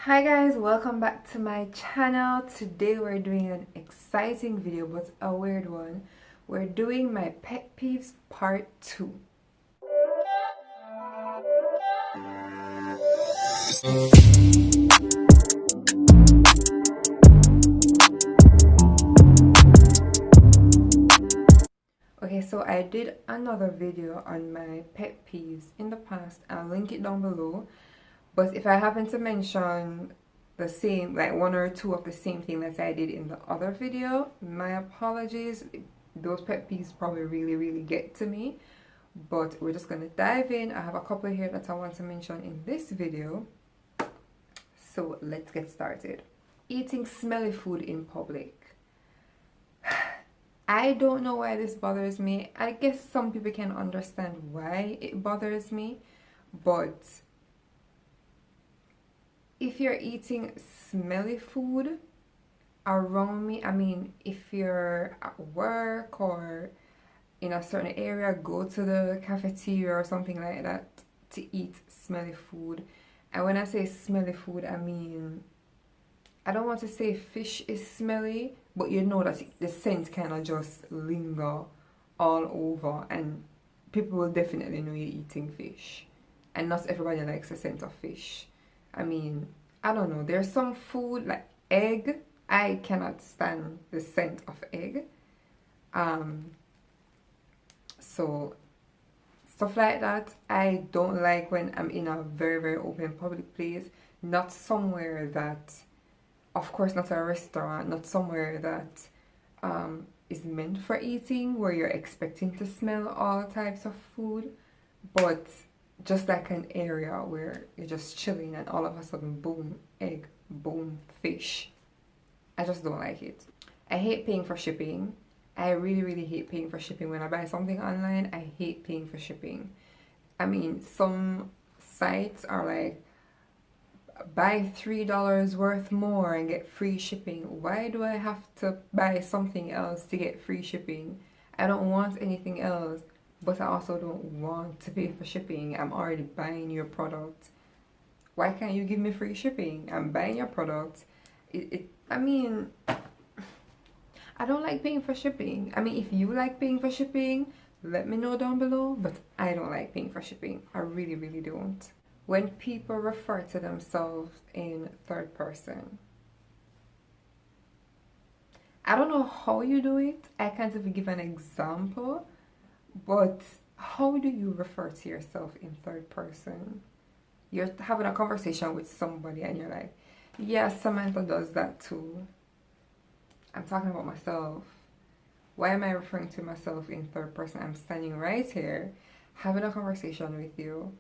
Hi guys, welcome back to my channel. Today we're doing an exciting video but a weird one. We're doing my pet peeves part 2. Okay, so I did another video on my pet peeves in the past. I'll link it down below. But if I happen to mention the same, like one or two of the same thing that I did in the other video, my apologies. Those pet peeves probably really get to me. But we're just gonna dive in. I have a couple here that I want to mention in this video. So let's get started. Eating smelly food in public. I don't know why this bothers me. I guess some people can understand why it bothers me, but if you're eating smelly food around me, I mean, if you're at work or in a certain area, go to the cafeteria or something like that to eat smelly food. And when I say smelly food, I mean, I don't want to say fish is smelly, but you know that the scent kind of just linger all over, and people will definitely know you're eating fish. And not everybody likes the scent of fish. I mean, I don't know. There's some food like egg. I cannot stand the scent of egg. So stuff like that, I don't like when I'm in a very open public place. Not somewhere that, of course, not a restaurant, not somewhere that is meant for eating, where you're expecting to smell all types of food, but just like an area where you're just chilling and all of a sudden, boom, egg, boom, fish. I just don't like it. I hate paying for shipping. I really hate paying for shipping. When I buy something online, I hate paying for shipping. I mean, some sites are like, buy $3 worth more and get free shipping. Why do I have to buy something else to get free shipping? I don't want anything else, but I also don't want to pay for shipping. I'm already buying your product. Why can't you give me free shipping? I'm buying your product. I mean, I don't like paying for shipping. I mean, if you like paying for shipping, let me know down below, but I don't like paying for shipping. I really don't. When people refer to themselves in third person, I don't know how you do it. I can't even give an example, but how do you refer to yourself in third person? You're having a conversation with somebody and you're like, yeah, Samantha does that too. I'm talking about myself. Why am I referring to myself in third person? I'm standing right here having a conversation with you.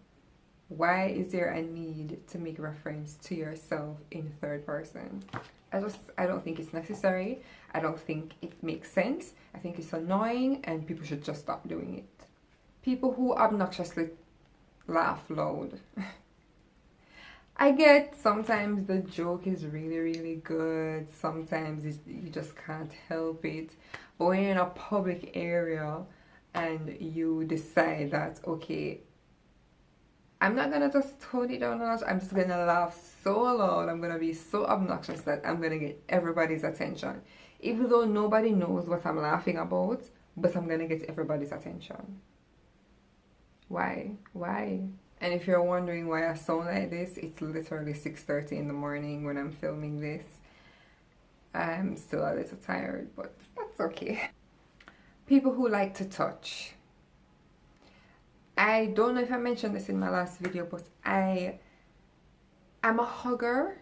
Why is there a need to make reference to yourself in third person? I don't think it's necessary. I don't think it makes sense. I think it's annoying and people should just stop doing it. People who obnoxiously laugh loud. I get sometimes the joke is really good. Sometimes you just can't help it. But when you're in a public area and you decide that, okay, I'm not gonna just tone it down a notch, I'm just gonna laugh so loud, I'm gonna be so obnoxious that I'm gonna get everybody's attention. Even though nobody knows what I'm laughing about, but I'm gonna get everybody's attention. Why? And if you're wondering why I sound like this, it's literally 6:30 in the morning when I'm filming this. I'm still a little tired, but that's okay. People who like to touch. I don't know if I mentioned this in my last video, but I'm a hugger.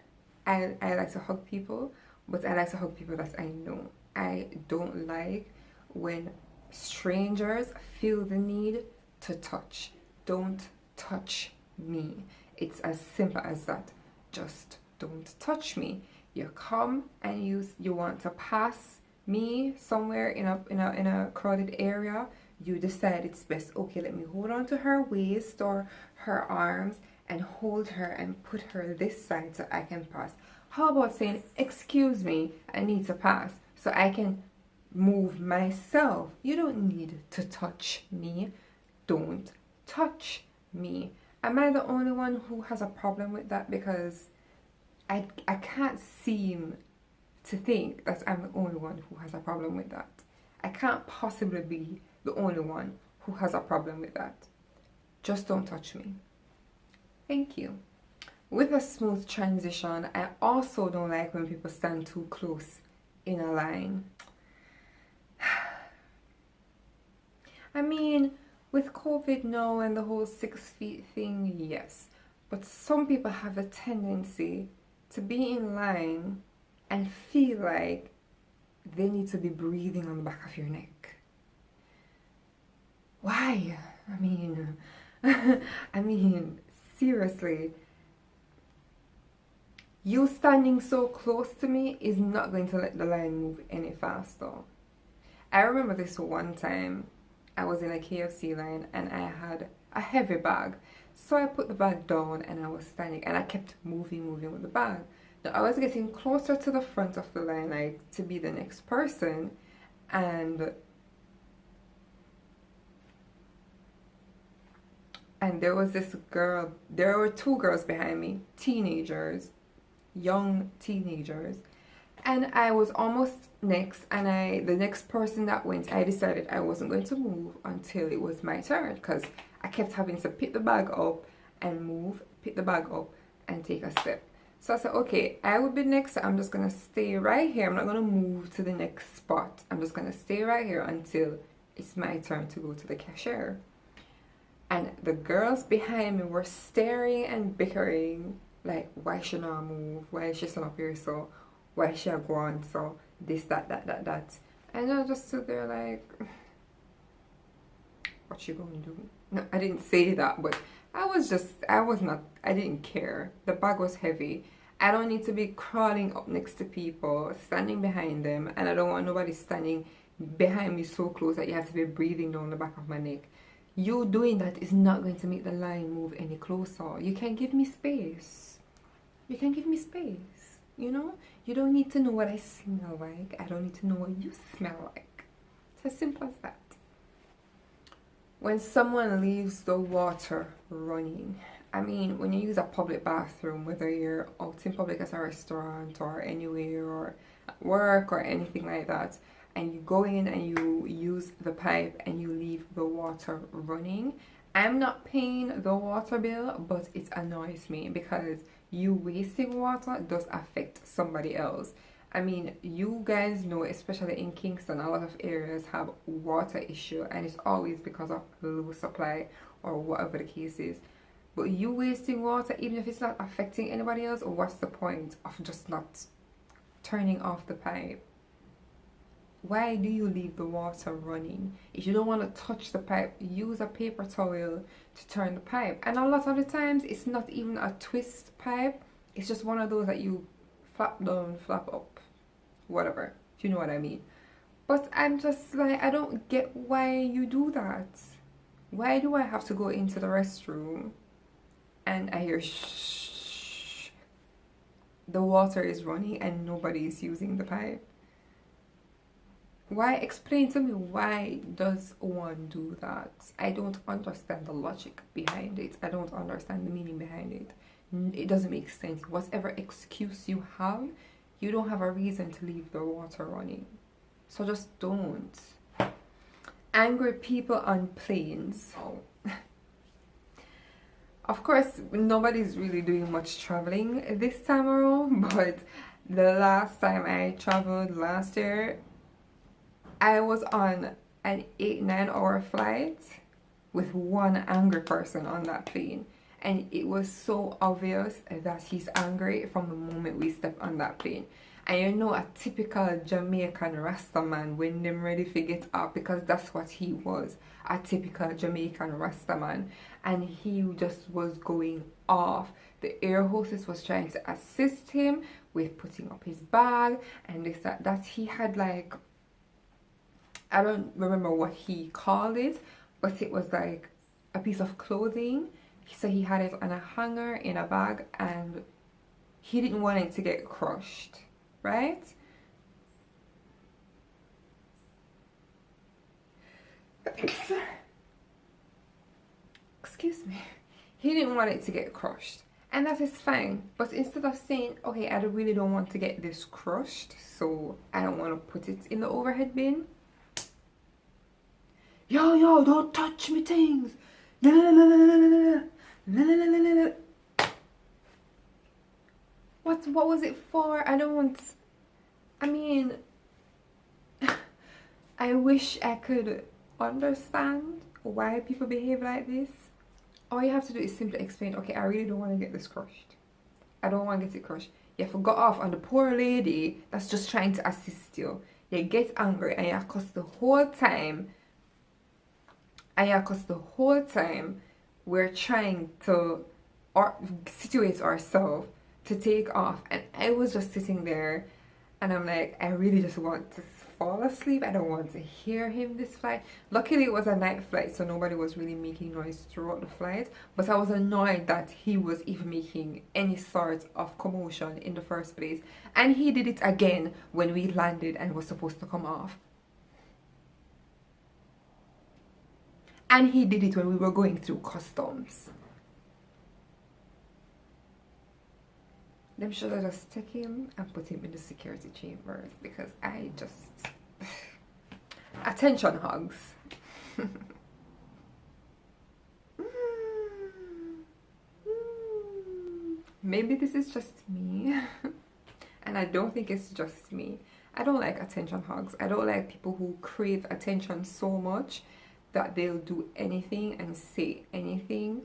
I like to hug people, but I like to hug people that I know. I don't like when strangers feel the need to touch. Don't touch me. It's as simple as that. Just don't touch me. You come and you want to pass me somewhere in a crowded area. You decide it's best, okay, let me hold on to her waist or her arms and hold her and put her this side so I can pass. How about saying, excuse me, I need to pass so I can move myself? You don't need to touch me. Don't touch me. Am I the only one who has a problem with that? Because I can't seem to think that I'm the only one who has a problem with that. I can't possibly be the only one who has a problem with that. Just don't touch me. Thank you. With a smooth transition, I also don't like when people stand too close in a line. I mean, with COVID now and the whole 6 feet thing, yes. But some people have a tendency to be in line and feel like they need to be breathing on the back of your neck. Why? I mean, seriously. You standing so close to me is not going to let the line move any faster. I remember this one time. I was in a KFC line and I had a heavy bag. So I put the bag down and I was standing and I kept moving with the bag. Now I was getting closer to the front of the line, like to be the next person, and there was this girl, there were 2 girls behind me, teenagers, young teenagers, and I was almost next, and the next person that went, I decided I wasn't going to move until it was my turn, because I kept having to pick the bag up and move, pick the bag up and take a step. So I said, okay, I will be next, so I'm just going to stay right here. I'm not going to move to the next spot. I'm just going to stay right here until it's my turn to go to the cashier. And the girls behind me were staring and bickering, like, why should I move? Why is she still up here? So why should I go on? So this, that. And I just stood there like, what you gonna do? No, I didn't say that, but I didn't care. The bag was heavy. I don't need to be crawling up next to people, standing behind them, and I don't want nobody standing behind me so close that you have to be breathing down the back of my neck. You doing that is not going to make the line move any closer. You can give me space. You can give me space, you know? You don't need to know what I smell like. I don't need to know what you smell like. It's as simple as that. When someone leaves the water running, I mean, when you use a public bathroom, whether you're out in public as a restaurant or anywhere or at work or anything like that, and you go in and you use the pipe and you leave the water running, I'm not paying the water bill, but it annoys me because you wasting water does affect somebody else. I mean, you guys know, especially in Kingston, a lot of areas have water issue, and it's always because of low supply or whatever the case is. But you wasting water, even if it's not affecting anybody else, what's the point of just not turning off the pipe? Why do you leave the water running? If you don't want to touch the pipe, use a paper towel to turn the pipe. And a lot of the times, it's not even a twist pipe. It's just one of those that you flap down, flap up, whatever, if you know what I mean. But I'm just like, I don't get why you do that. Why do I have to go into the restroom and I hear shh, the water is running and nobody is using the pipe? Why? Explain to me, why does one do that? I don't understand the logic behind it. I don't understand the meaning behind it. It doesn't make sense. Whatever excuse you have, you don't have a reason to leave the water running. So just don't. Angry people on planes. Oh. Of course, nobody's really doing much traveling this time around, but the last time I traveled last year, I was on an 8-9 hour flight with one angry person on that plane. And it was so obvious that he's angry from the moment we stepped on that plane. And you know, a typical Jamaican Rasta man when them ready to get up, because that's what he was, a typical Jamaican Rasta man. And he just was going off. The air hostess was trying to assist him with putting up his bag and this, that. He had like, I don't remember what he called it, but it was like a piece of clothing. So he had it on a hanger in a bag and he didn't want it to get crushed, right? Excuse me. He didn't want it to get crushed. And that is fine. But instead of saying, okay, I really don't want to get this crushed, so I don't want to put it in the overhead bin. Yo, don't touch me things. No, no, no, no, no, no, no, no, no, no, no, no, no. What was it for? I mean, I wish I could understand why people behave like this. All you have to do is simply explain, okay, I really don't want to get this crushed. I don't want to get it crushed. You forgot off on the poor lady that's just trying to assist you. You get angry and you cuss the whole time. We're trying to situate ourselves to take off. And I was just sitting there and I'm like, I really just want to fall asleep. I don't want to hear him this flight. Luckily it was a night flight, so nobody was really making noise throughout the flight, but I was annoyed that he was even making any sort of commotion in the first place, and he did it again when we landed and was supposed to come off, and he did it when we were going through customs. Them should have just take him and put him in the security chambers, because I just... Attention hugs. Maybe this is just me. And I don't think it's just me. I don't like attention hugs. I don't like people who crave attention so much that they'll do anything and say anything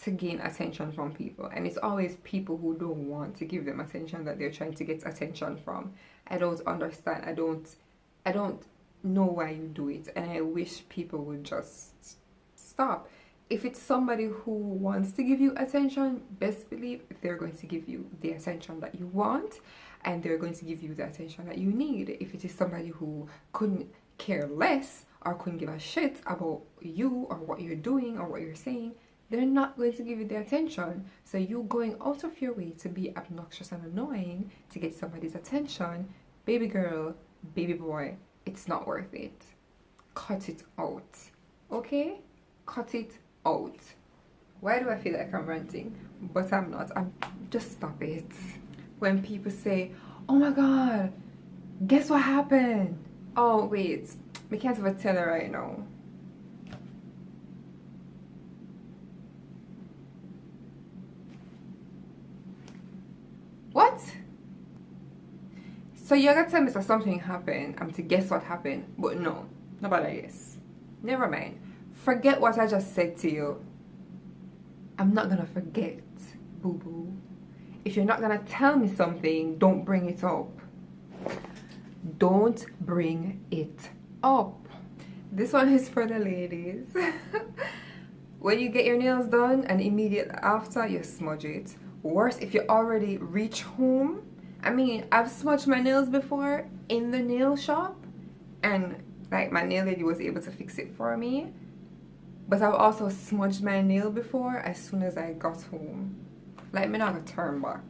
to gain attention from people, and it's always people who don't want to give them attention that they're trying to get attention from. I don't understand. I don't know why you do it, and I wish people would just stop. If it's somebody who wants to give you attention, best believe they're going to give you the attention that you want, and they're going to give you the attention that you need. If it is somebody who couldn't care less or couldn't give a shit about you or what you're doing or what you're saying, they're not going to give you the attention. So you going out of your way to be obnoxious and annoying to get somebody's attention, baby girl, baby boy, it's not worth it. Cut it out. Okay? Cut it out. Why do I feel like I'm ranting? But I'm not. Just stop it. When people say, oh my god, guess what happened? Oh wait, we can't even tell her right now. What? So you're gonna tell me that something happened, I'm to guess what happened, but no, nobody guess. Never mind. Forget what I just said to you. I'm not gonna forget, boo-boo. If you're not gonna tell me something, don't bring it up. Don't bring it up. This one is for the ladies. When you get your nails done and immediately after you smudge it. Worse if you already reach home. I mean, I've smudged my nails before in the nail shop, and like my nail lady was able to fix it for me. But I've also smudged my nail before as soon as I got home. Like, me not gonna turn back.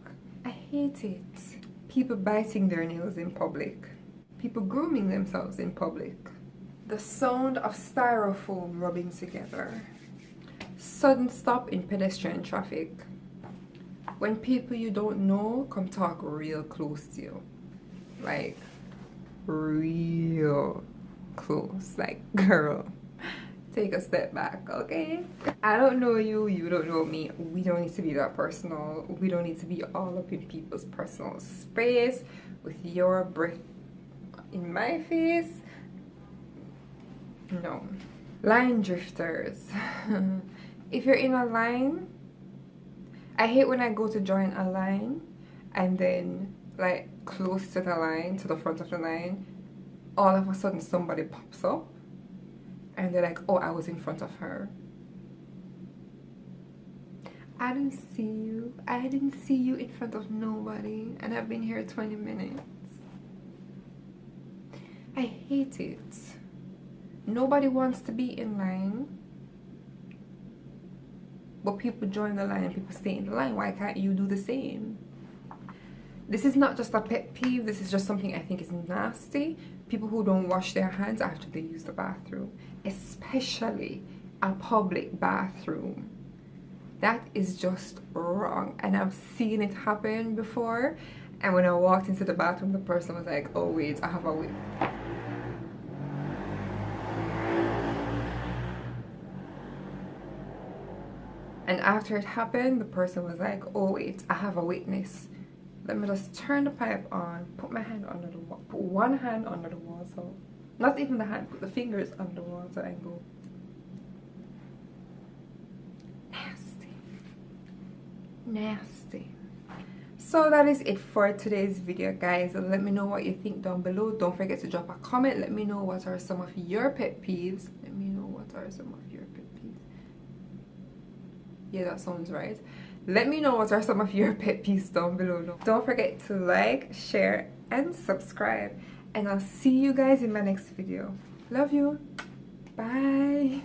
I hate it. People biting their nails in public. People grooming themselves in public. The sound of styrofoam rubbing together. Sudden stop in pedestrian traffic. When people you don't know come talk real close to you. Like, real close. Like, girl, take a step back, okay? I don't know you, you don't know me. We don't need to be that personal. We don't need to be all up in people's personal space with your breath in my face. No. Line drifters. If you're in a line, I hate when I go to join a line and then like close to the line, to the front of the line, all of a sudden somebody pops up and they're like, oh, I was in front of her. I didn't see you. I didn't see you in front of nobody, and I've been here 20 minutes. I hate it. Nobody wants to be in line, but people join the line and people stay in the line. Why can't you do the same? This is not just a pet peeve. This is just something I think is nasty. People who don't wash their hands after they use the bathroom, especially a public bathroom. That is just wrong. And I've seen it happen before. And when I walked into the bathroom, the person was like, oh wait, I have a witness. And after it happened, the person was like, oh wait, I have a witness. Let me just turn the pipe on, put my hand under the wall, put one hand under the wall, so not even the hand, put the fingers under the wall, so I go. Nasty. Nasty. So that is it for today's video, guys. Let me know what you think down below. Don't forget to drop a comment. Let me know what are some of your pet peeves. Let me know what are some of your pet peeves. Yeah, that sounds right. Let me know what are some of your pet peeves down below. Don't forget to like, share, and subscribe. And I'll see you guys in my next video. Love you. Bye.